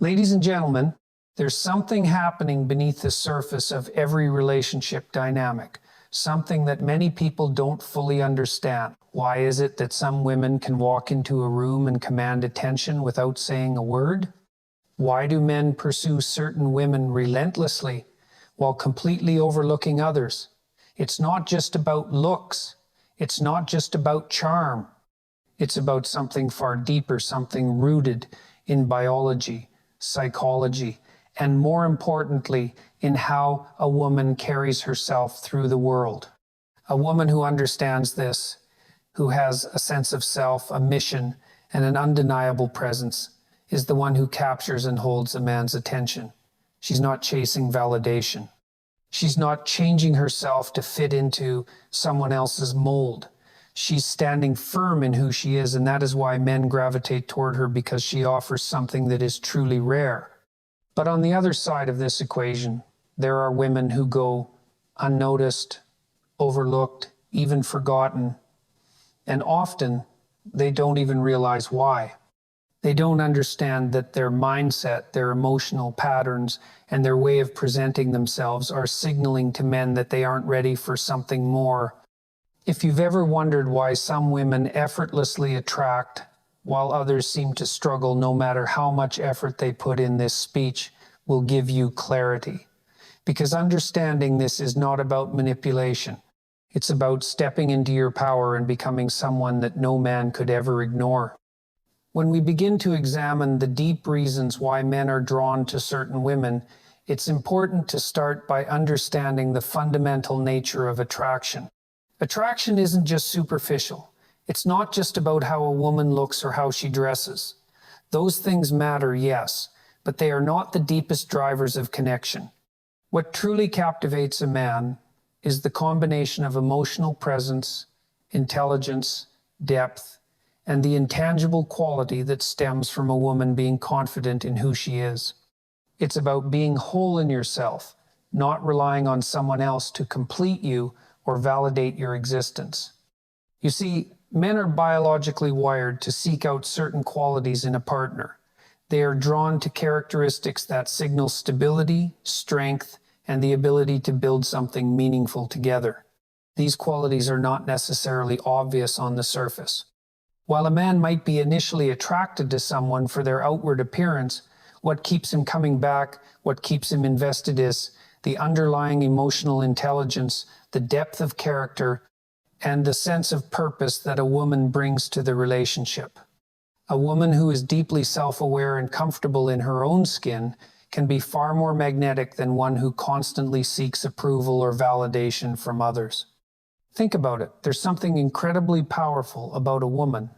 Ladies and gentlemen, there's something happening beneath the surface of every relationship dynamic, something that many people don't fully understand. Why is it that some women can walk into a room and command attention without saying a word? Why do men pursue certain women relentlessly while completely overlooking others? It's not just about looks. It's not just about charm. It's about something far deeper, something rooted in biology, psychology, and more importantly, in how a woman carries herself through the world. A woman who understands this, who has a sense of self, a mission, and an undeniable presence, is the one who captures and holds a man's attention. She's not chasing validation. She's not changing herself to fit into someone else's mold. She's standing firm in who she is, and that is why men gravitate toward her, because she offers something that is truly rare. But on the other side of this equation, there are women who go unnoticed, overlooked, even forgotten, and often they don't even realize why. They don't understand that their mindset, their emotional patterns, and their way of presenting themselves are signaling to men that they aren't ready for something more. If you've ever wondered why some women effortlessly attract while others seem to struggle no matter how much effort they put in, this speech will give you clarity. Because understanding this is not about manipulation. It's about stepping into your power and becoming someone that no man could ever ignore. When we begin to examine the deep reasons why men are drawn to certain women, it's important to start by understanding the fundamental nature of attraction. Attraction isn't just superficial. It's not just about how a woman looks or how she dresses. Those things matter, yes, but they are not the deepest drivers of connection. What truly captivates a man is the combination of emotional presence, intelligence, depth, and the intangible quality that stems from a woman being confident in who she is. It's about being whole in yourself, not relying on someone else to complete you or validate your existence. You see, men are biologically wired to seek out certain qualities in a partner. They are drawn to characteristics that signal stability, strength, and the ability to build something meaningful together. These qualities are not necessarily obvious on the surface. While a man might be initially attracted to someone for their outward appearance, what keeps him coming back, what keeps him invested is the underlying emotional intelligence, the depth of character, and the sense of purpose that a woman brings to the relationship. A woman who is deeply self-aware and comfortable in her own skin can be far more magnetic than one who constantly seeks approval or validation from others. Think about it. There's something incredibly powerful about a woman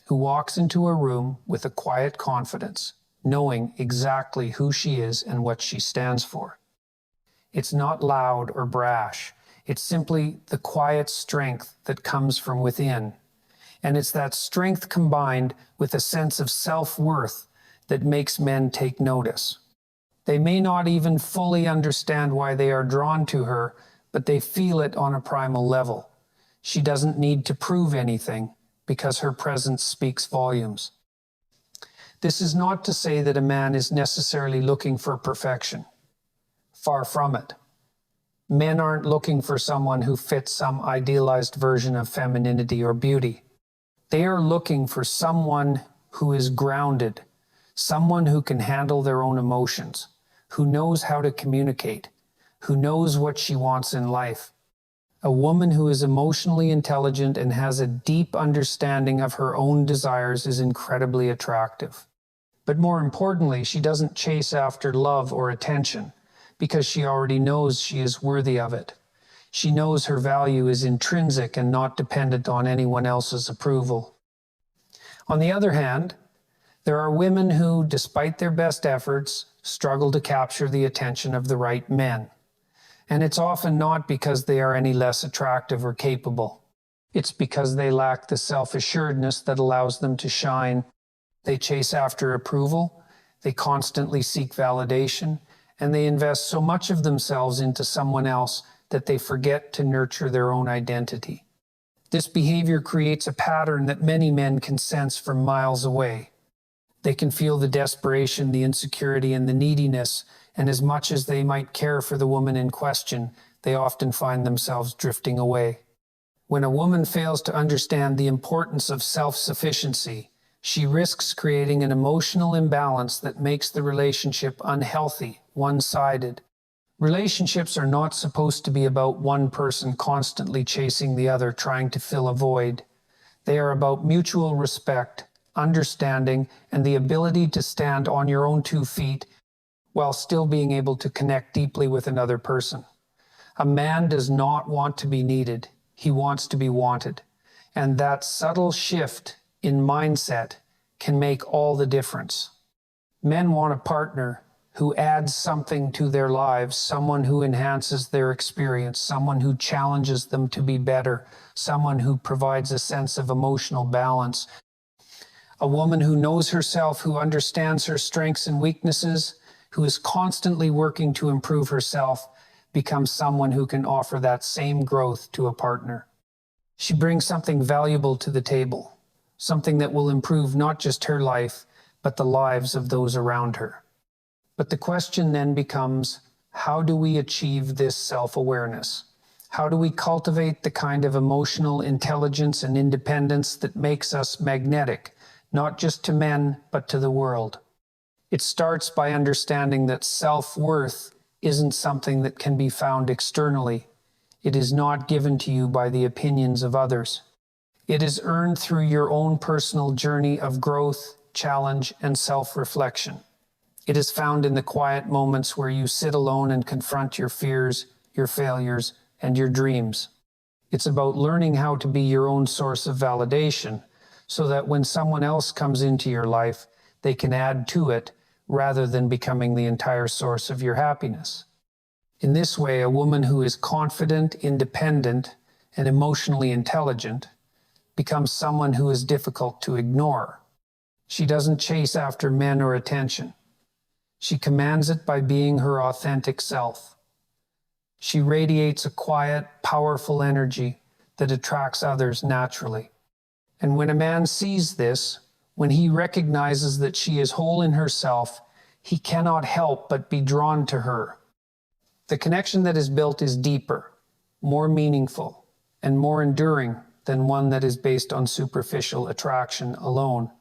who walks into a room with a quiet confidence, knowing exactly who she is and what she stands for. It's not loud or brash. It's simply the quiet strength that comes from within. And it's that strength combined with a sense of self-worth that makes men take notice. They may not even fully understand why they are drawn to her, but they feel it on a primal level. She doesn't need to prove anything because her presence speaks volumes. This is not to say that a man is necessarily looking for perfection. Far from it. Men aren't looking for someone who fits some idealized version of femininity or beauty. They are looking for someone who is grounded, someone who can handle their own emotions, who knows how to communicate, who knows what she wants in life. A woman who is emotionally intelligent and has a deep understanding of her own desires is incredibly attractive. But more importantly, she doesn't chase after love or attention because she already knows she is worthy of it. She knows her value is intrinsic and not dependent on anyone else's approval. On the other hand, there are women who, despite their best efforts, struggle to capture the attention of the right men. And it's often not because they are any less attractive or capable. It's because they lack the self-assuredness that allows them to shine. They chase after approval, they constantly seek validation, and they invest so much of themselves into someone else that they forget to nurture their own identity. This behavior creates a pattern that many men can sense from miles away. They can feel the desperation, the insecurity, and the neediness, and as much as they might care for the woman in question, they often find themselves drifting away. When a woman fails to understand the importance of self-sufficiency, she risks creating an emotional imbalance that makes the relationship unhealthy, one-sided. Relationships are not supposed to be about one person constantly chasing the other, trying to fill a void. They are about mutual respect, understanding, and the ability to stand on your own 2 feet while still being able to connect deeply with another person. A man does not want to be needed. He wants to be wanted. And that subtle shift in mindset can make all the difference. Men want a partner who adds something to their lives, someone who enhances their experience, someone who challenges them to be better, someone who provides a sense of emotional balance. A woman who knows herself, who understands her strengths and weaknesses, who is constantly working to improve herself, becomes someone who can offer that same growth to a partner. She brings something valuable to the table, something that will improve not just her life, but the lives of those around her. But the question then becomes, how do we achieve this self-awareness? How do we cultivate the kind of emotional intelligence and independence that makes us magnetic, not just to men, but to the world? It starts by understanding that self-worth isn't something that can be found externally. It is not given to you by the opinions of others. It is earned through your own personal journey of growth, challenge, and self-reflection. It is found in the quiet moments where you sit alone and confront your fears, your failures, and your dreams. It's about learning how to be your own source of validation, so that when someone else comes into your life, they can add to it rather than becoming the entire source of your happiness. In this way, a woman who is confident, independent, and emotionally intelligent becomes someone who is difficult to ignore. She doesn't chase after men or attention. She commands it by being her authentic self. She radiates a quiet, powerful energy that attracts others naturally. And when a man sees this, when he recognizes that she is whole in herself, he cannot help but be drawn to her. The connection that is built is deeper, more meaningful, and more enduring than one that is based on superficial attraction alone.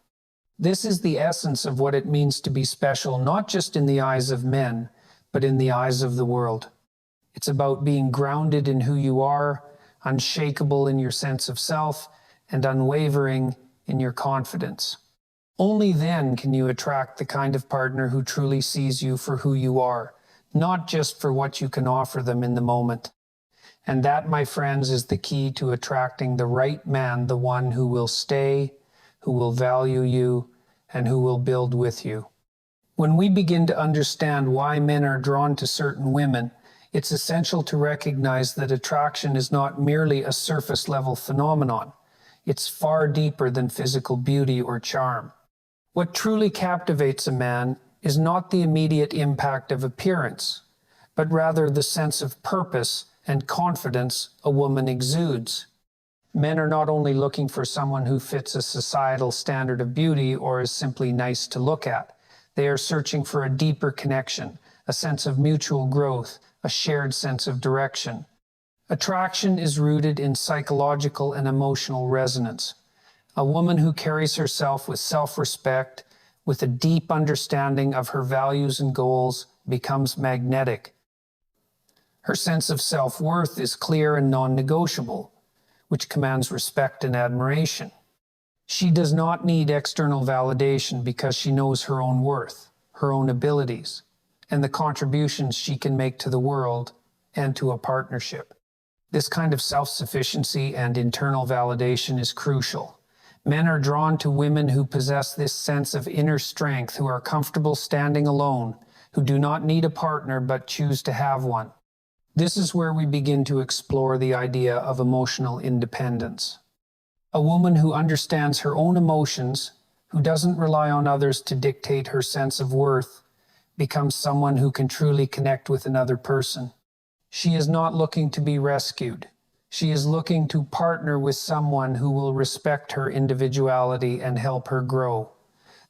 This is the essence of what it means to be special, not just in the eyes of men, but in the eyes of the world. It's about being grounded in who you are, unshakable in your sense of self, and unwavering in your confidence. Only then can you attract the kind of partner who truly sees you for who you are, not just for what you can offer them in the moment. And that, my friends, is the key to attracting the right man, the one who will stay, who will value you, and who will build with you. When we begin to understand why men are drawn to certain women, it's essential to recognize that attraction is not merely a surface-level phenomenon. It's far deeper than physical beauty or charm. What truly captivates a man is not the immediate impact of appearance, but rather the sense of purpose and confidence a woman exudes. Men are not only looking for someone who fits a societal standard of beauty or is simply nice to look at. They are searching for a deeper connection, a sense of mutual growth, a shared sense of direction. Attraction is rooted in psychological and emotional resonance. A woman who carries herself with self-respect, with a deep understanding of her values and goals, becomes magnetic. Her sense of self-worth is clear and non-negotiable, which commands respect and admiration. She does not need external validation because she knows her own worth, her own abilities, and the contributions she can make to the world and to a partnership. This kind of self-sufficiency and internal validation is crucial. Men are drawn to women who possess this sense of inner strength, who are comfortable standing alone, who do not need a partner but choose to have one. This is where we begin to explore the idea of emotional independence. A woman who understands her own emotions, who doesn't rely on others to dictate her sense of worth, becomes someone who can truly connect with another person. She is not looking to be rescued. She is looking to partner with someone who will respect her individuality and help her grow.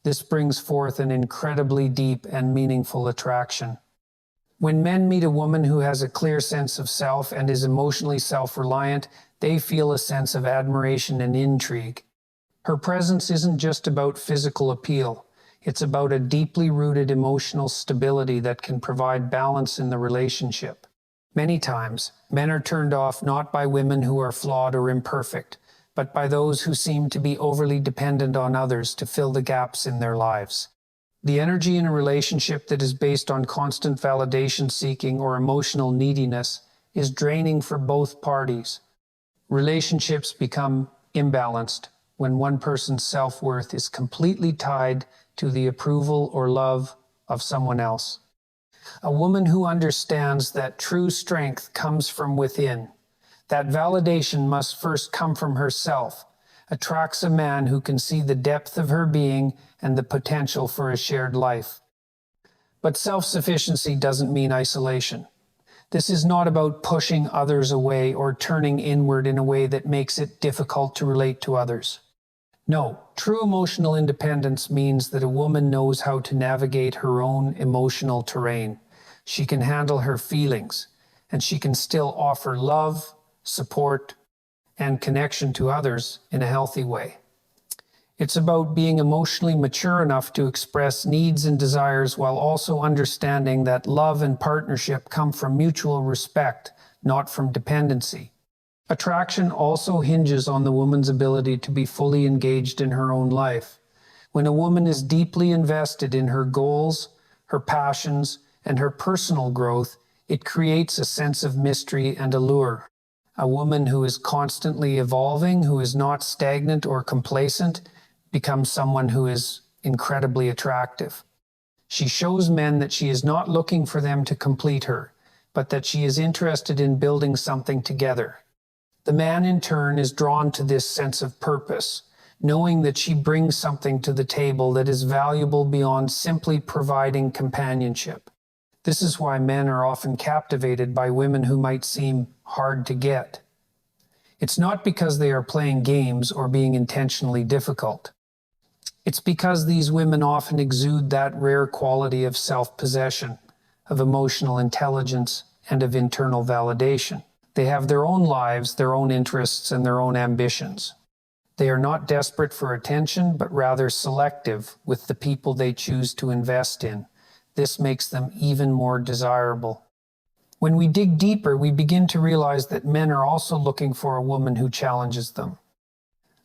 This brings forth an incredibly deep and meaningful attraction. When men meet a woman who has a clear sense of self and is emotionally self-reliant, they feel a sense of admiration and intrigue. Her presence isn't just about physical appeal. It's about a deeply rooted emotional stability that can provide balance in the relationship. Many times, men are turned off not by women who are flawed or imperfect, but by those who seem to be overly dependent on others to fill the gaps in their lives. The energy in a relationship that is based on constant validation seeking or emotional neediness is draining for both parties. Relationships become imbalanced when one person's self-worth is completely tied to the approval or love of someone else. A woman who understands that true strength comes from within, that validation must first come from herself, attracts a man who can see the depth of her being and the potential for a shared life. But self-sufficiency doesn't mean isolation. This is not about pushing others away or turning inward in a way that makes it difficult to relate to others. No, true emotional independence means that a woman knows how to navigate her own emotional terrain. She can handle her feelings, and she can still offer love, support, and connection to others in a healthy way. It's about being emotionally mature enough to express needs and desires while also understanding that love and partnership come from mutual respect, not from dependency. Attraction also hinges on the woman's ability to be fully engaged in her own life. When a woman is deeply invested in her goals, her passions, and her personal growth, it creates a sense of mystery and allure. A woman who is constantly evolving, who is not stagnant or complacent, becomes someone who is incredibly attractive. She shows men that she is not looking for them to complete her, but that she is interested in building something together. The man, in turn, is drawn to this sense of purpose, knowing that she brings something to the table that is valuable beyond simply providing companionship. This is why men are often captivated by women who might seem hard to get. It's not because they are playing games or being intentionally difficult. It's because these women often exude that rare quality of self-possession, of emotional intelligence, and of internal validation. They have their own lives, their own interests, and their own ambitions. They are not desperate for attention, but rather selective with the people they choose to invest in. This makes them even more desirable. When we dig deeper, we begin to realize that men are also looking for a woman who challenges them.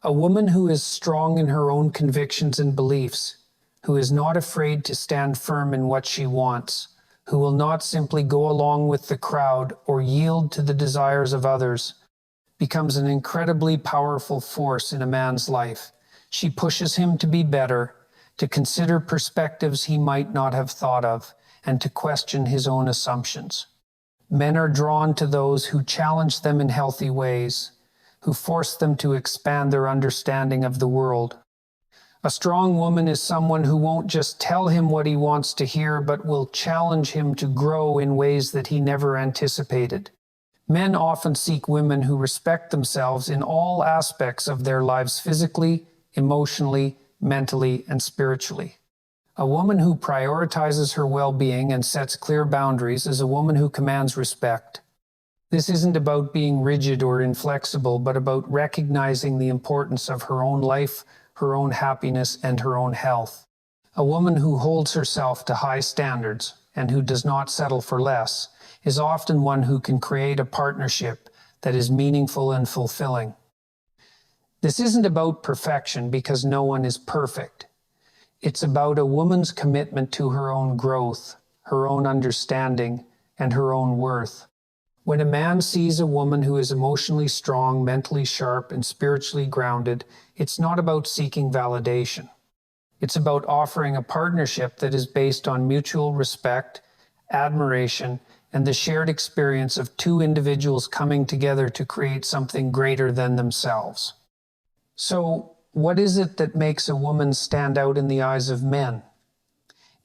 A woman who is strong in her own convictions and beliefs, who is not afraid to stand firm in what she wants, who will not simply go along with the crowd or yield to the desires of others, becomes an incredibly powerful force in a man's life. She pushes him to be better, to consider perspectives he might not have thought of, and to question his own assumptions. Men are drawn to those who challenge them in healthy ways, who force them to expand their understanding of the world. A strong woman is someone who won't just tell him what he wants to hear, but will challenge him to grow in ways that he never anticipated. Men often seek women who respect themselves in all aspects of their lives physically, emotionally, mentally, and spiritually. A woman who prioritizes her well-being and sets clear boundaries is a woman who commands respect. This isn't about being rigid or inflexible, but about recognizing the importance of her own life, her own happiness, and her own health. A woman who holds herself to high standards and who does not settle for less is often one who can create a partnership that is meaningful and fulfilling. This isn't about perfection because no one is perfect. It's about a woman's commitment to her own growth, her own understanding, and her own worth. When a man sees a woman who is emotionally strong, mentally sharp, and spiritually grounded, it's not about seeking validation. It's about offering a partnership that is based on mutual respect, admiration, and the shared experience of two individuals coming together to create something greater than themselves. So, what is it that makes a woman stand out in the eyes of men?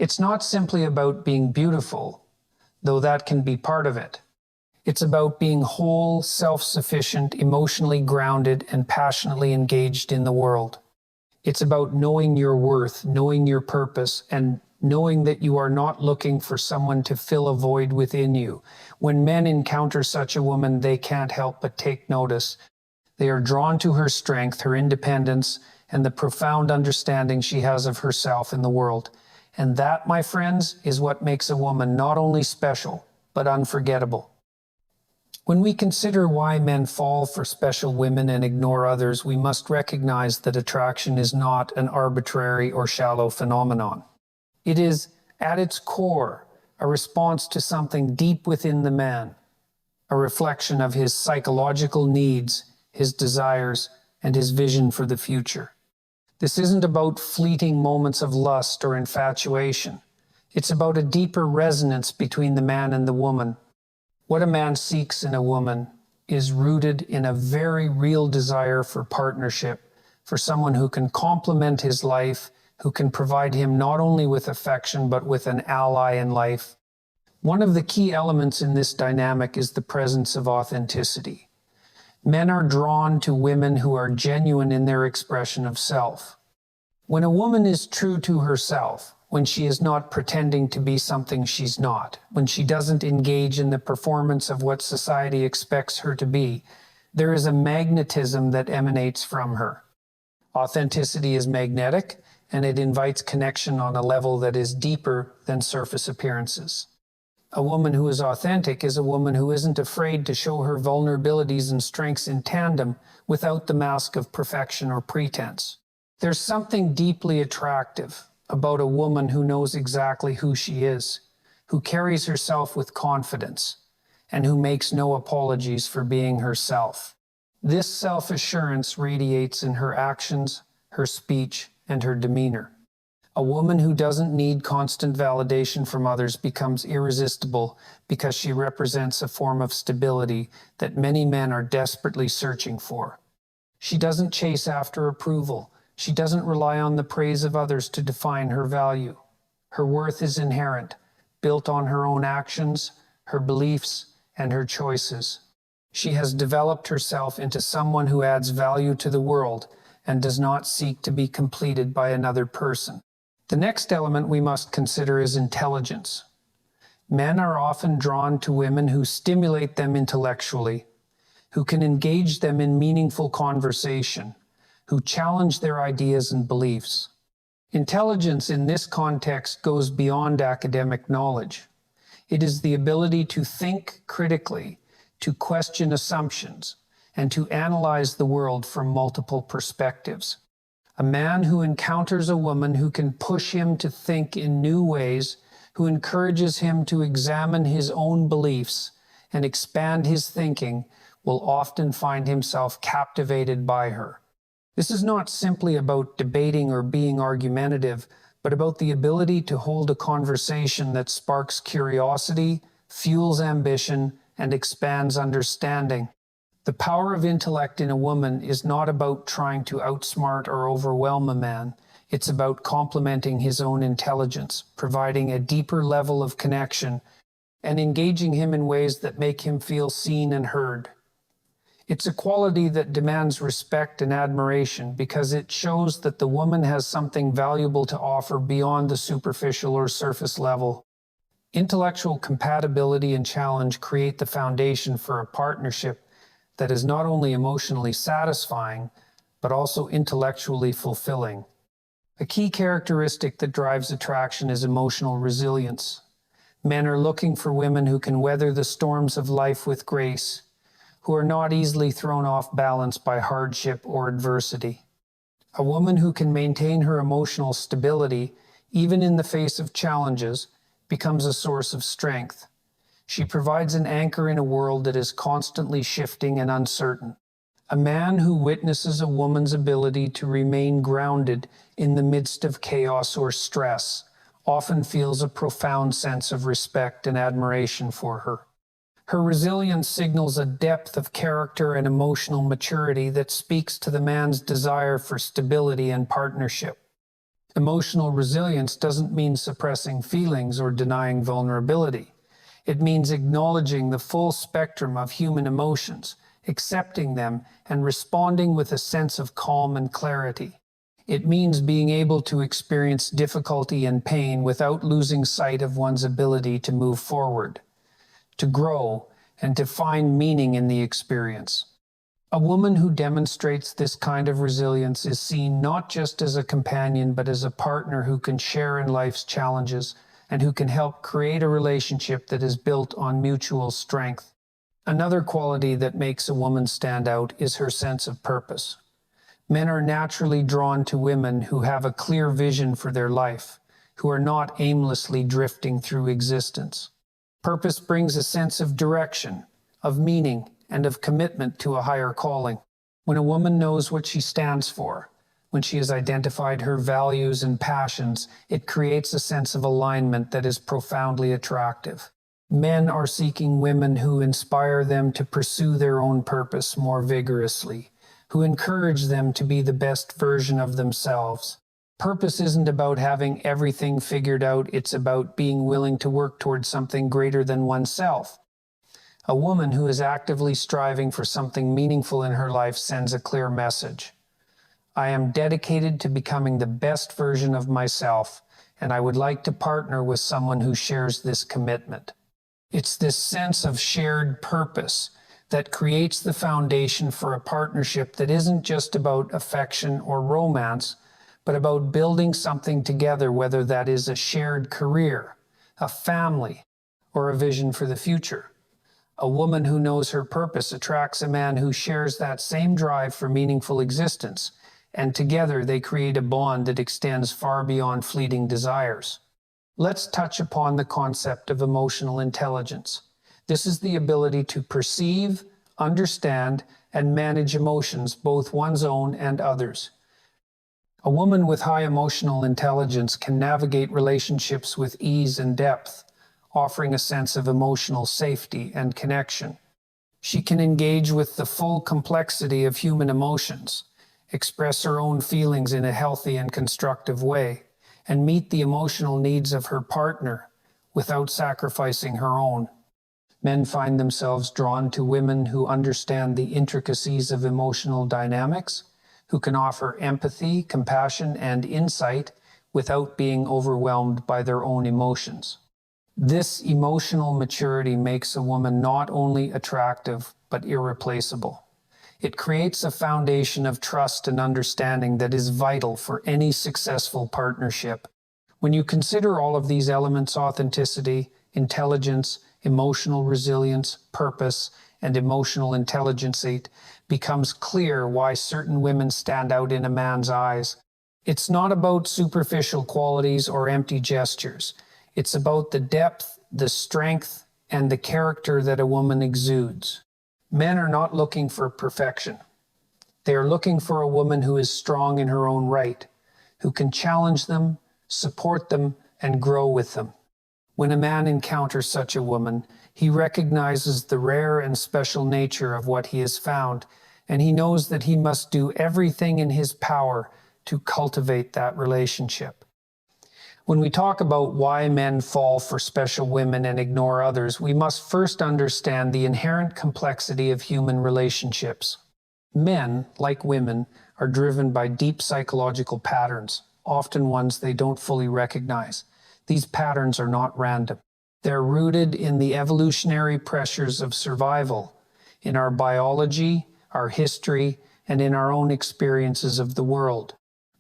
It's not simply about being beautiful, though that can be part of it. It's about being whole, self-sufficient, emotionally grounded, and passionately engaged in the world. It's about knowing your worth, knowing your purpose, and knowing that you are not looking for someone to fill a void within you. When men encounter such a woman, they can't help but take notice. They are drawn to her strength, her independence, and the profound understanding she has of herself in the world. And that, my friends, is what makes a woman not only special, but unforgettable. When we consider why men fall for special women and ignore others, we must recognize that attraction is not an arbitrary or shallow phenomenon. It is, at its core, a response to something deep within the man, a reflection of his psychological needs, his desires, and his vision for the future. This isn't about fleeting moments of lust or infatuation. It's about a deeper resonance between the man and the woman. What a man seeks in a woman is rooted in a very real desire for partnership, for someone who can complement his life, who can provide him not only with affection, but with an ally in life. One of the key elements in this dynamic is the presence of authenticity. Men are drawn to women who are genuine in their expression of self. When a woman is true to herself, when she is not pretending to be something she's not, when she doesn't engage in the performance of what society expects her to be, there is a magnetism that emanates from her. Authenticity is magnetic, and it invites connection on a level that is deeper than surface appearances. A woman who is authentic is a woman who isn't afraid to show her vulnerabilities and strengths in tandem without the mask of perfection or pretense. There's something deeply attractive about a woman who knows exactly who she is, who carries herself with confidence, and who makes no apologies for being herself. This self-assurance radiates in her actions, her speech, and her demeanor. A woman who doesn't need constant validation from others becomes irresistible because she represents a form of stability that many men are desperately searching for. She doesn't chase after approval. She doesn't rely on the praise of others to define her value. Her worth is inherent, built on her own actions, her beliefs, and her choices. She has developed herself into someone who adds value to the world and does not seek to be completed by another person. The next element we must consider is intelligence. Men are often drawn to women who stimulate them intellectually, who can engage them in meaningful conversation, who challenge their ideas and beliefs. Intelligence in this context goes beyond academic knowledge. It is the ability to think critically, to question assumptions, and to analyze the world from multiple perspectives. A man who encounters a woman who can push him to think in new ways, who encourages him to examine his own beliefs and expand his thinking, will often find himself captivated by her. This is not simply about debating or being argumentative, but about the ability to hold a conversation that sparks curiosity, fuels ambition, and expands understanding. The power of intellect in a woman is not about trying to outsmart or overwhelm a man. It's about complementing his own intelligence, providing a deeper level of connection, and engaging him in ways that make him feel seen and heard. It's a quality that demands respect and admiration because it shows that the woman has something valuable to offer beyond the superficial or surface level. Intellectual compatibility and challenge create the foundation for a partnership that is not only emotionally satisfying, but also intellectually fulfilling. A key characteristic that drives attraction is emotional resilience. Men are looking for women who can weather the storms of life with grace, who are not easily thrown off balance by hardship or adversity. A woman who can maintain her emotional stability, even in the face of challenges, becomes a source of strength. She provides an anchor in a world that is constantly shifting and uncertain. A man who witnesses a woman's ability to remain grounded in the midst of chaos or stress often feels a profound sense of respect and admiration for her. Her resilience signals a depth of character and emotional maturity that speaks to the man's desire for stability and partnership. Emotional resilience doesn't mean suppressing feelings or denying vulnerability. It means acknowledging the full spectrum of human emotions, accepting them, and responding with a sense of calm and clarity. It means being able to experience difficulty and pain without losing sight of one's ability to move forward, to grow, and to find meaning in the experience. A woman who demonstrates this kind of resilience is seen not just as a companion, but as a partner who can share in life's challenges and who can help create a relationship that is built on mutual strength. Another quality that makes a woman stand out is her sense of purpose. Men are naturally drawn to women who have a clear vision for their life, who are not aimlessly drifting through existence. Purpose brings a sense of direction, of meaning, and of commitment to a higher calling. When a woman knows what she stands for, when she has identified her values and passions, it creates a sense of alignment that is profoundly attractive. Men are seeking women who inspire them to pursue their own purpose more vigorously, who encourage them to be the best version of themselves. Purpose isn't about having everything figured out, it's about being willing to work towards something greater than oneself. A woman who is actively striving for something meaningful in her life sends a clear message. I am dedicated to becoming the best version of myself, and I would like to partner with someone who shares this commitment. It's this sense of shared purpose that creates the foundation for a partnership that isn't just about affection or romance, but about building something together, whether that is a shared career, a family, or a vision for the future. A woman who knows her purpose attracts a man who shares that same drive for meaningful existence, and together they create a bond that extends far beyond fleeting desires. Let's touch upon the concept of emotional intelligence. This is the ability to perceive, understand, and manage emotions, both one's own and others. A woman with high emotional intelligence can navigate relationships with ease and depth, offering a sense of emotional safety and connection. She can engage with the full complexity of human emotions, express her own feelings in a healthy and constructive way, and meet the emotional needs of her partner without sacrificing her own. Men find themselves drawn to women who understand the intricacies of emotional dynamics, who can offer empathy, compassion, and insight without being overwhelmed by their own emotions. This emotional maturity makes a woman not only attractive, but irreplaceable. It creates a foundation of trust and understanding that is vital for any successful partnership. When you consider all of these elements, authenticity, intelligence, emotional resilience, purpose, and emotional intelligence, it becomes clear why certain women stand out in a man's eyes. It's not about superficial qualities or empty gestures. It's about the depth, the strength, and the character that a woman exudes. Men are not looking for perfection. They are looking for a woman who is strong in her own right, who can challenge them, support them, and grow with them. When a man encounters such a woman, he recognizes the rare and special nature of what he has found, and he knows that he must do everything in his power to cultivate that relationship. When we talk about why men fall for special women and ignore others, we must first understand the inherent complexity of human relationships. Men, like women, are driven by deep psychological patterns, often ones they don't fully recognize. These patterns are not random. They're rooted in the evolutionary pressures of survival, in our biology, our history, and in our own experiences of the world.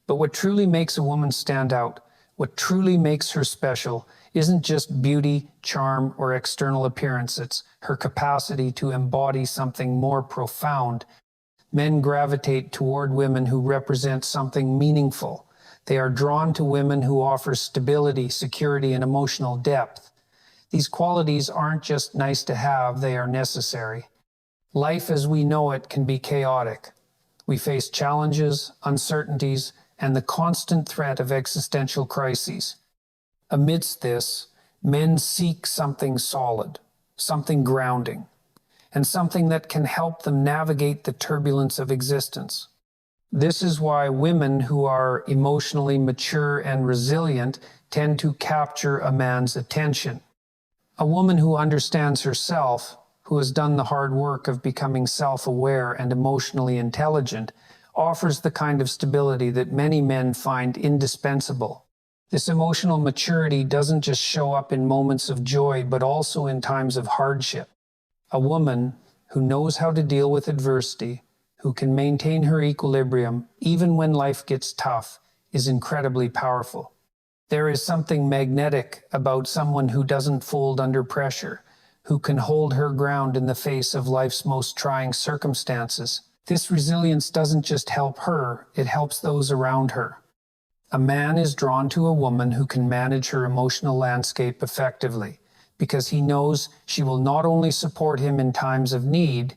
But what truly makes a woman stand out, what truly makes her special, isn't just beauty, charm, or external appearance. It's her capacity to embody something more profound. Men gravitate toward women who represent something meaningful. They are drawn to women who offer stability, security, and emotional depth. These qualities aren't just nice to have, they are necessary. Life as we know it can be chaotic. We face challenges, uncertainties, and the constant threat of existential crises. Amidst this, men seek something solid, something grounding, and something that can help them navigate the turbulence of existence. This is why women who are emotionally mature and resilient tend to capture a man's attention. A woman who understands herself, who has done the hard work of becoming self-aware and emotionally intelligent, offers the kind of stability that many men find indispensable. This emotional maturity doesn't just show up in moments of joy, but also in times of hardship. A woman who knows how to deal with adversity, who can maintain her equilibrium even when life gets tough, is incredibly powerful. There is something magnetic about someone who doesn't fold under pressure, who can hold her ground in the face of life's most trying circumstances. This resilience doesn't just help her, it helps those around her. A man is drawn to a woman who can manage her emotional landscape effectively, because he knows she will not only support him in times of need,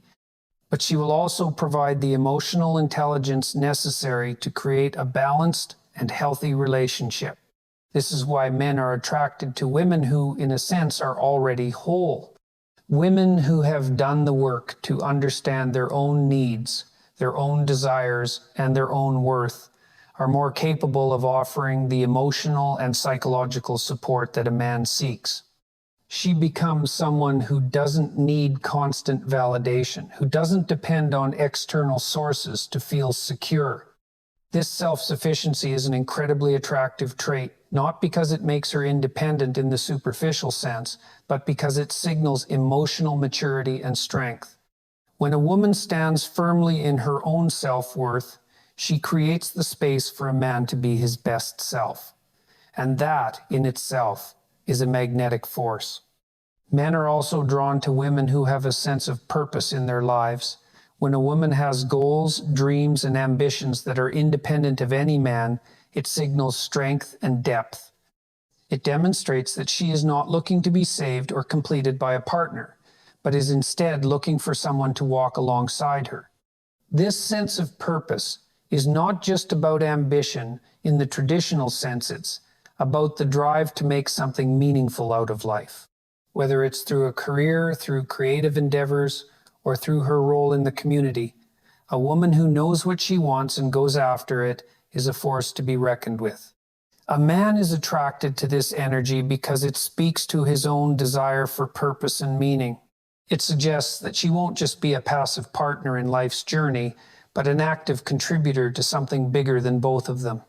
but she will also provide the emotional intelligence necessary to create a balanced and healthy relationship. This is why men are attracted to women who, in a sense, are already whole. Women who have done the work to understand their own needs, their own desires, and their own worth are more capable of offering the emotional and psychological support that a man seeks. She becomes someone who doesn't need constant validation, who doesn't depend on external sources to feel secure. This self-sufficiency is an incredibly attractive trait, not because it makes her independent in the superficial sense, but because it signals emotional maturity and strength. When a woman stands firmly in her own self-worth, she creates the space for a man to be his best self. And that, in itself, is a magnetic force. Men are also drawn to women who have a sense of purpose in their lives. When a woman has goals, dreams, and ambitions that are independent of any man, it signals strength and depth. It demonstrates that she is not looking to be saved or completed by a partner, but is instead looking for someone to walk alongside her. This sense of purpose is not just about ambition in the traditional sense, it's about the drive to make something meaningful out of life. Whether it's through a career, through creative endeavors, or through her role in the community, a woman who knows what she wants and goes after it is a force to be reckoned with. A man is attracted to this energy because it speaks to his own desire for purpose and meaning. It suggests that she won't just be a passive partner in life's journey, but an active contributor to something bigger than both of them.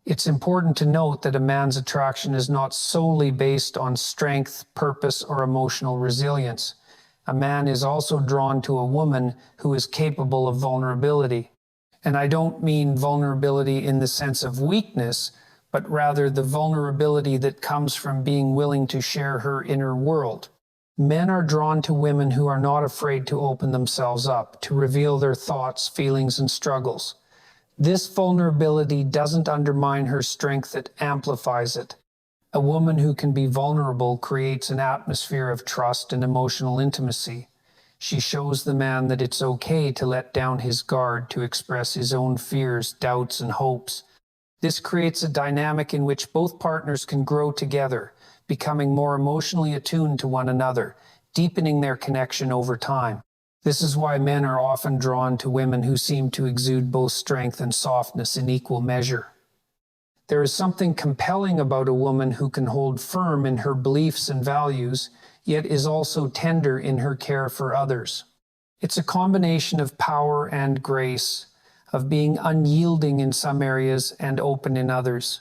It's important to note that a man's attraction is not solely based on strength, purpose, or emotional resilience. A man is also drawn to a woman who is capable of vulnerability. And I don't mean vulnerability in the sense of weakness, but rather the vulnerability that comes from being willing to share her inner world. Men are drawn to women who are not afraid to open themselves up, to reveal their thoughts, feelings, and struggles. This vulnerability doesn't undermine her strength, it amplifies it. A woman who can be vulnerable creates an atmosphere of trust and emotional intimacy. She shows the man that it's okay to let down his guard, to express his own fears, doubts, and hopes. This creates a dynamic in which both partners can grow together, becoming more emotionally attuned to one another, deepening their connection over time. This is why men are often drawn to women who seem to exude both strength and softness in equal measure. There is something compelling about a woman who can hold firm in her beliefs and values, yet is also tender in her care for others. It's a combination of power and grace, of being unyielding in some areas and open in others.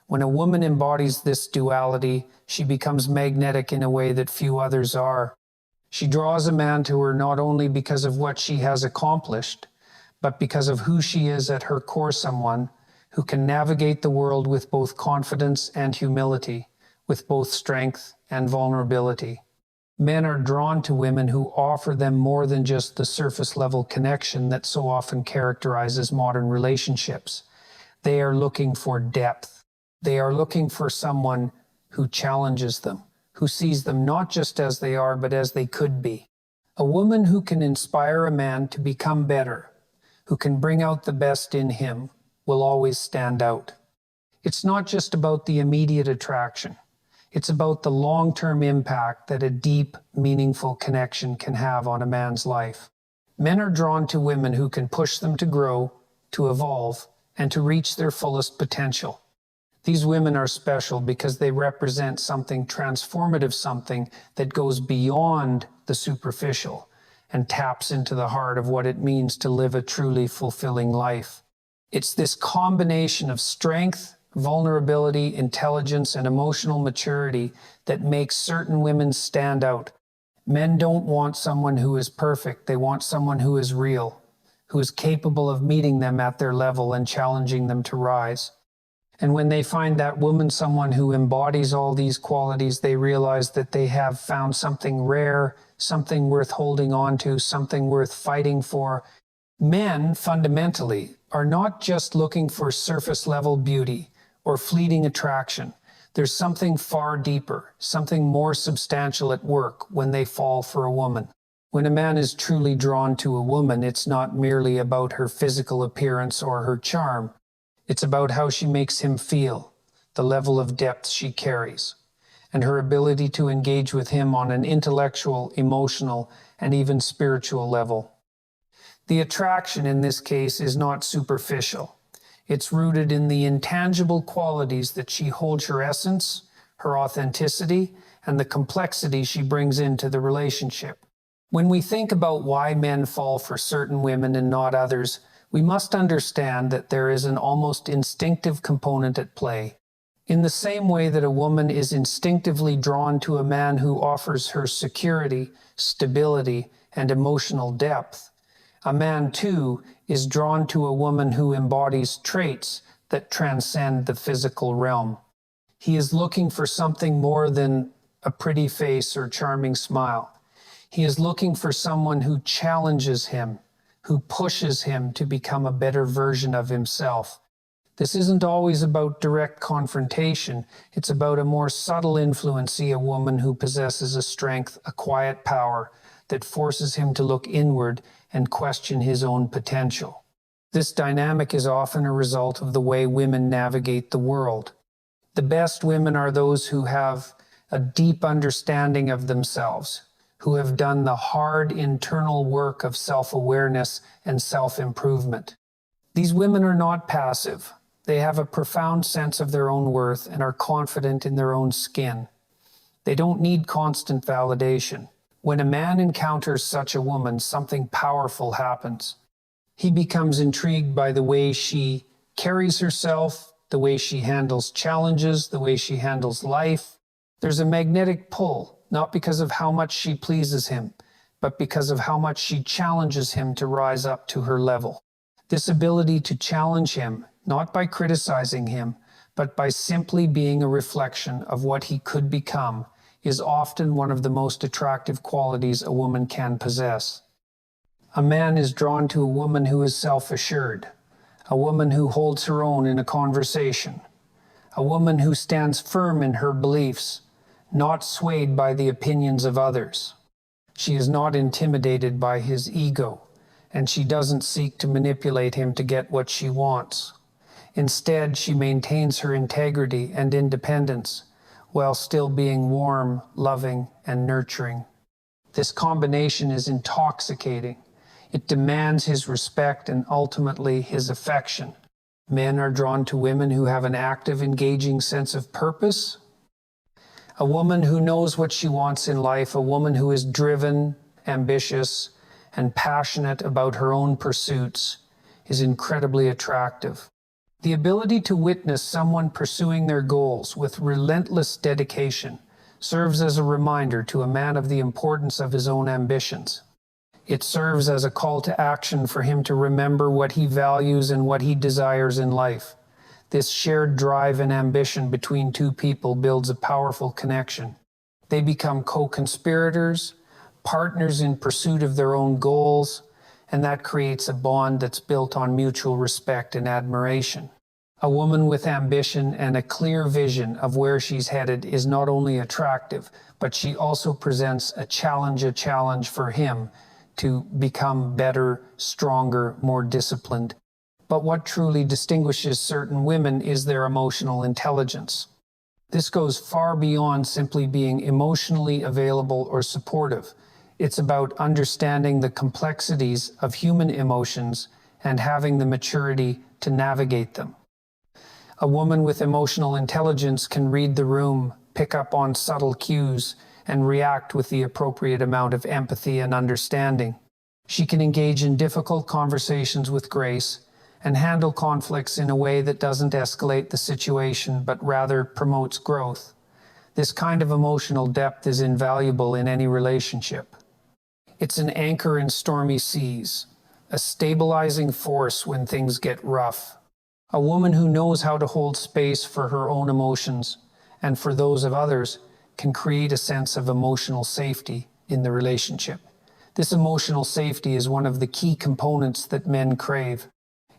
When a woman embodies this duality, she becomes magnetic in a way that few others are. She draws a man to her not only because of what she has accomplished, but because of who she is at her core, someone who can navigate the world with both confidence and humility, with both strength and vulnerability. Men are drawn to women who offer them more than just the surface-level connection that so often characterizes modern relationships. They are looking for depth. They are looking for someone who challenges them, who sees them not just as they are, but as they could be. A woman who can inspire a man to become better, who can bring out the best in him, will always stand out. It's not just about the immediate attraction. It's about the long-term impact that a deep, meaningful connection can have on a man's life. Men are drawn to women who can push them to grow, to evolve, and to reach their fullest potential. These women are special because they represent something transformative, something that goes beyond the superficial, and taps into the heart of what it means to live a truly fulfilling life. It's this combination of strength, vulnerability, intelligence, and emotional maturity that makes certain women stand out. Men don't want someone who is perfect. They want someone who is real, who is capable of meeting them at their level and challenging them to rise. And when they find that woman someone who embodies all these qualities, they realize that they have found something rare, something worth holding on to, something worth fighting for. Men, fundamentally, are not just looking for surface-level beauty or fleeting attraction. There's something far deeper, something more substantial at work when they fall for a woman. When a man is truly drawn to a woman, it's not merely about her physical appearance or her charm. It's about how she makes him feel, the level of depth she carries, and her ability to engage with him on an intellectual, emotional, and even spiritual level. The attraction in this case is not superficial. It's rooted in the intangible qualities that she holds: her essence, her authenticity, and the complexity she brings into the relationship. When we think about why men fall for certain women and not others, we must understand that there is an almost instinctive component at play. In the same way that a woman is instinctively drawn to a man who offers her security, stability, and emotional depth, a man, too, is drawn to a woman who embodies traits that transcend the physical realm. He is looking for something more than a pretty face or charming smile. He is looking for someone who challenges him, who pushes him to become a better version of himself. This isn't always about direct confrontation. It's about a more subtle influence, a woman who possesses a strength, a quiet power that forces him to look inward and question his own potential. This dynamic is often a result of the way women navigate the world. The best women are those who have a deep understanding of themselves, who have done the hard internal work of self-awareness and self-improvement. These women are not passive. They have a profound sense of their own worth and are confident in their own skin. They don't need constant validation. When a man encounters such a woman, something powerful happens. He becomes intrigued by the way she carries herself, the way she handles challenges, the way she handles life. There's a magnetic pull, not because of how much she pleases him, but because of how much she challenges him to rise up to her level. This ability to challenge him, not by criticizing him, but by simply being a reflection of what he could become, is often one of the most attractive qualities a woman can possess. A man is drawn to a woman who is self-assured, a woman who holds her own in a conversation, a woman who stands firm in her beliefs, not swayed by the opinions of others. She is not intimidated by his ego, and she doesn't seek to manipulate him to get what she wants. Instead, she maintains her integrity and independence, while still being warm, loving, and nurturing. This combination is intoxicating. It demands his respect and ultimately his affection. Men are drawn to women who have an active, engaging sense of purpose. A woman who knows what she wants in life, a woman who is driven, ambitious, and passionate about her own pursuits, is incredibly attractive. The ability to witness someone pursuing their goals with relentless dedication serves as a reminder to a man of the importance of his own ambitions. It serves as a call to action for him to remember what he values and what he desires in life. This shared drive and ambition between two people builds a powerful connection. They become co-conspirators, partners in pursuit of their own goals, and that creates a bond that's built on mutual respect and admiration. A woman with ambition and a clear vision of where she's headed is not only attractive, but she also presents a challenge for him to become better, stronger, more disciplined. But what truly distinguishes certain women is their emotional intelligence. This goes far beyond simply being emotionally available or supportive. It's about understanding the complexities of human emotions and having the maturity to navigate them. A woman with emotional intelligence can read the room, pick up on subtle cues, and react with the appropriate amount of empathy and understanding. She can engage in difficult conversations with grace and handle conflicts in a way that doesn't escalate the situation but rather promotes growth. This kind of emotional depth is invaluable in any relationship. It's an anchor in stormy seas, a stabilizing force when things get rough. A woman who knows how to hold space for her own emotions and for those of others can create a sense of emotional safety in the relationship. This emotional safety is one of the key components that men crave.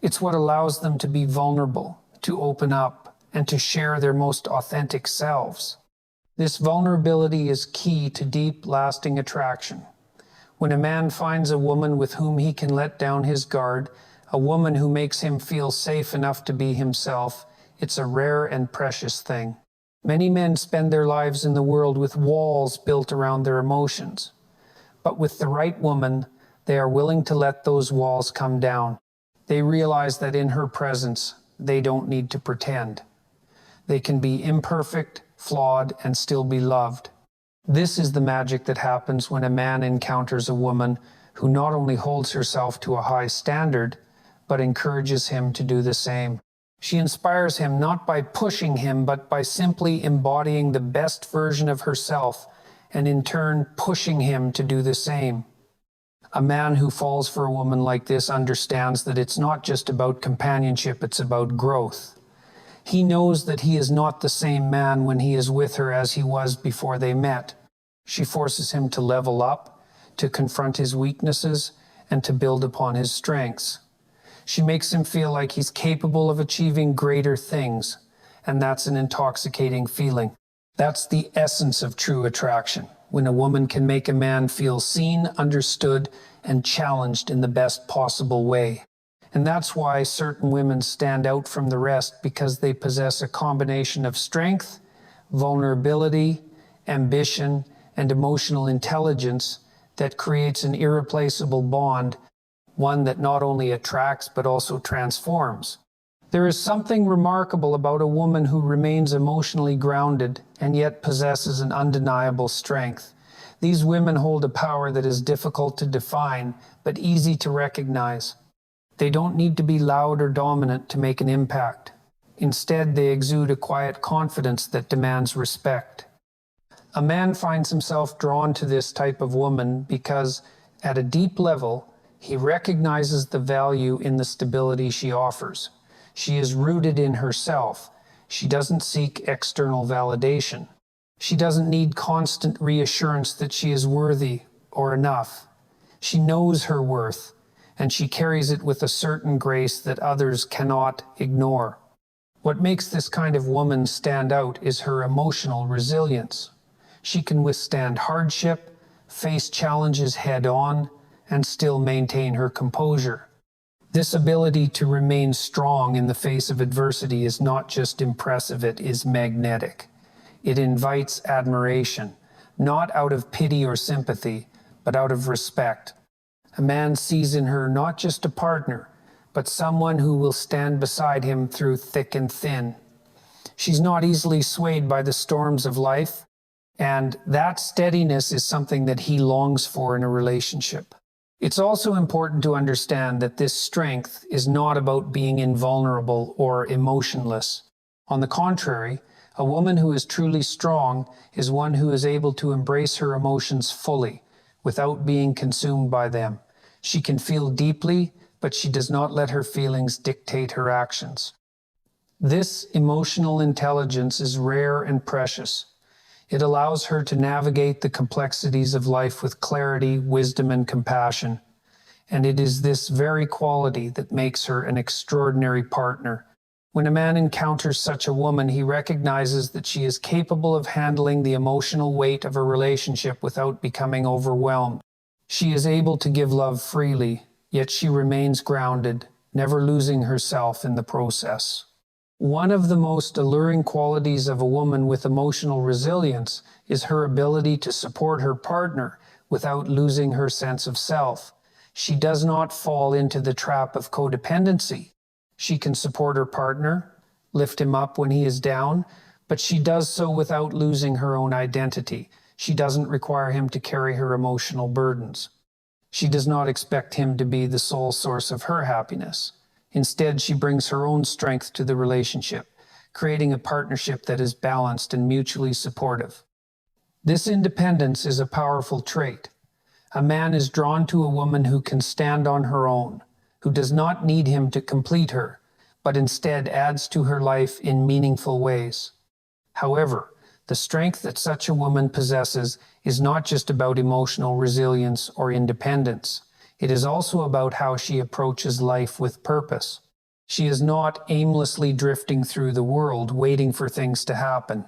It's what allows them to be vulnerable, to open up, and to share their most authentic selves. This vulnerability is key to deep, lasting attraction. When a man finds a woman with whom he can let down his guard, a woman who makes him feel safe enough to be himself, it's a rare and precious thing. Many men spend their lives in the world with walls built around their emotions. But with the right woman, they are willing to let those walls come down. They realize that in her presence, they don't need to pretend. They can be imperfect, flawed, and still be loved. This is the magic that happens when a man encounters a woman who not only holds herself to a high standard, but encourages him to do the same. She inspires him not by pushing him, but by simply embodying the best version of herself, and in turn pushing him to do the same. A man who falls for a woman like this understands that it's not just about companionship, it's about growth. He knows that he is not the same man when he is with her as he was before they met. She forces him to level up, to confront his weaknesses, and to build upon his strengths. She makes him feel like he's capable of achieving greater things, and that's an intoxicating feeling. That's the essence of true attraction, when a woman can make a man feel seen, understood, and challenged in the best possible way. And that's why certain women stand out from the rest, because they possess a combination of strength, vulnerability, ambition, and emotional intelligence that creates an irreplaceable bond, one that not only attracts but also transforms. There is something remarkable about a woman who remains emotionally grounded and yet possesses an undeniable strength. These women hold a power that is difficult to define, but easy to recognize. They don't need to be loud or dominant to make an impact. Instead, they exude a quiet confidence that demands respect. A man finds himself drawn to this type of woman because, at a deep level, he recognizes the value in the stability she offers. She is rooted in herself. She doesn't seek external validation. She doesn't need constant reassurance that she is worthy or enough. She knows her worth, and she carries it with a certain grace that others cannot ignore. What makes this kind of woman stand out is her emotional resilience. She can withstand hardship, face challenges head-on, and still maintain her composure. This ability to remain strong in the face of adversity is not just impressive, it is magnetic. It invites admiration, not out of pity or sympathy, but out of respect. A man sees in her not just a partner, but someone who will stand beside him through thick and thin. She's not easily swayed by the storms of life, and that steadiness is something that he longs for in a relationship. It's also important to understand that this strength is not about being invulnerable or emotionless. On the contrary, a woman who is truly strong is one who is able to embrace her emotions fully, without being consumed by them. She can feel deeply, but she does not let her feelings dictate her actions. This emotional intelligence is rare and precious. It allows her to navigate the complexities of life with clarity, wisdom, and compassion. And it is this very quality that makes her an extraordinary partner. When a man encounters such a woman, he recognizes that she is capable of handling the emotional weight of a relationship without becoming overwhelmed. She is able to give love freely, yet she remains grounded, never losing herself in the process. One of the most alluring qualities of a woman with emotional resilience is her ability to support her partner without losing her sense of self. She does not fall into the trap of codependency. She can support her partner, lift him up when he is down, but she does so without losing her own identity. She doesn't require him to carry her emotional burdens. She does not expect him to be the sole source of her happiness. Instead, she brings her own strength to the relationship, creating a partnership that is balanced and mutually supportive. This independence is a powerful trait. A man is drawn to a woman who can stand on her own, who does not need him to complete her, but instead adds to her life in meaningful ways. However, the strength that such a woman possesses is not just about emotional resilience or independence. It is also about how she approaches life with purpose. She is not aimlessly drifting through the world, waiting for things to happen.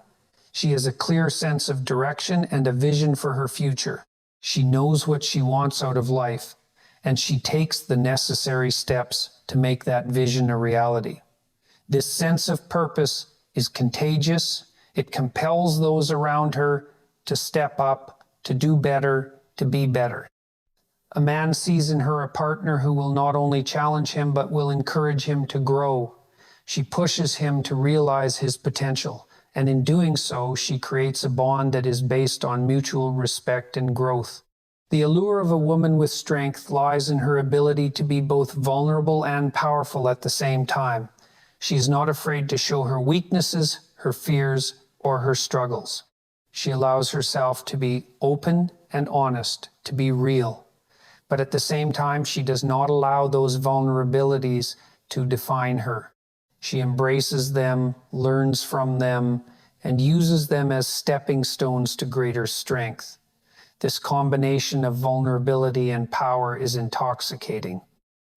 She has a clear sense of direction and a vision for her future. She knows what she wants out of life, and she takes the necessary steps to make that vision a reality. This sense of purpose is contagious. It compels those around her to step up, to do better, to be better. A man sees in her a partner who will not only challenge him, but will encourage him to grow. She pushes him to realize his potential, and in doing so, she creates a bond that is based on mutual respect and growth. The allure of a woman with strength lies in her ability to be both vulnerable and powerful at the same time. She is not afraid to show her weaknesses, her fears, or her struggles. She allows herself to be open and honest, to be real. But at the same time, she does not allow those vulnerabilities to define her. She embraces them, learns from them, and uses them as stepping stones to greater strength. This combination of vulnerability and power is intoxicating.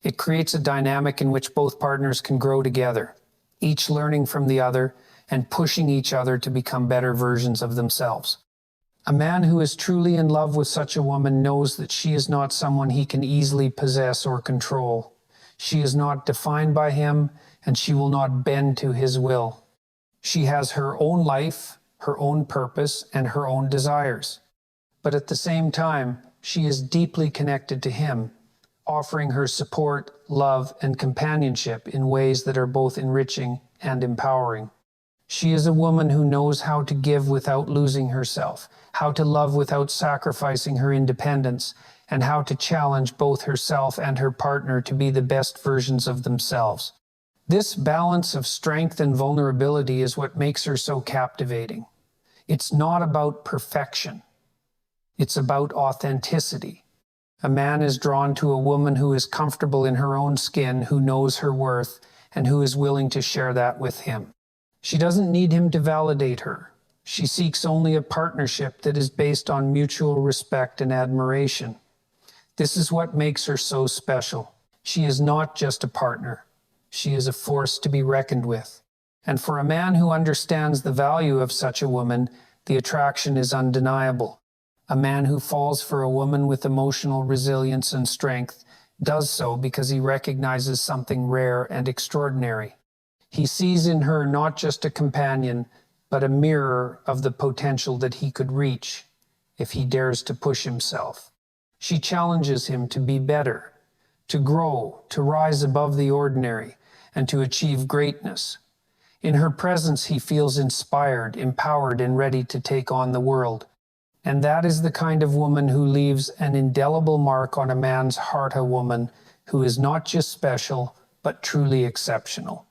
It creates a dynamic in which both partners can grow together, each learning from the other and pushing each other to become better versions of themselves. A man who is truly in love with such a woman knows that she is not someone he can easily possess or control. She is not defined by him, and she will not bend to his will. She has her own life, her own purpose, and her own desires. But at the same time, she is deeply connected to him, offering her support, love, and companionship in ways that are both enriching and empowering. She is a woman who knows how to give without losing herself, how to love without sacrificing her independence, and how to challenge both herself and her partner to be the best versions of themselves. This balance of strength and vulnerability is what makes her so captivating. It's not about perfection. It's about authenticity. A man is drawn to a woman who is comfortable in her own skin, who knows her worth, and who is willing to share that with him. She doesn't need him to validate her. She seeks only a partnership that is based on mutual respect and admiration. This is what makes her so special. She is not just a partner. She is a force to be reckoned with. And for a man who understands the value of such a woman, the attraction is undeniable. A man who falls for a woman with emotional resilience and strength does so because he recognizes something rare and extraordinary. He sees in her not just a companion, but a mirror of the potential that he could reach if he dares to push himself. She challenges him to be better, to grow, to rise above the ordinary, and to achieve greatness. In her presence, he feels inspired, empowered, and ready to take on the world. And that is the kind of woman who leaves an indelible mark on a man's heart, a woman who is not just special, but truly exceptional.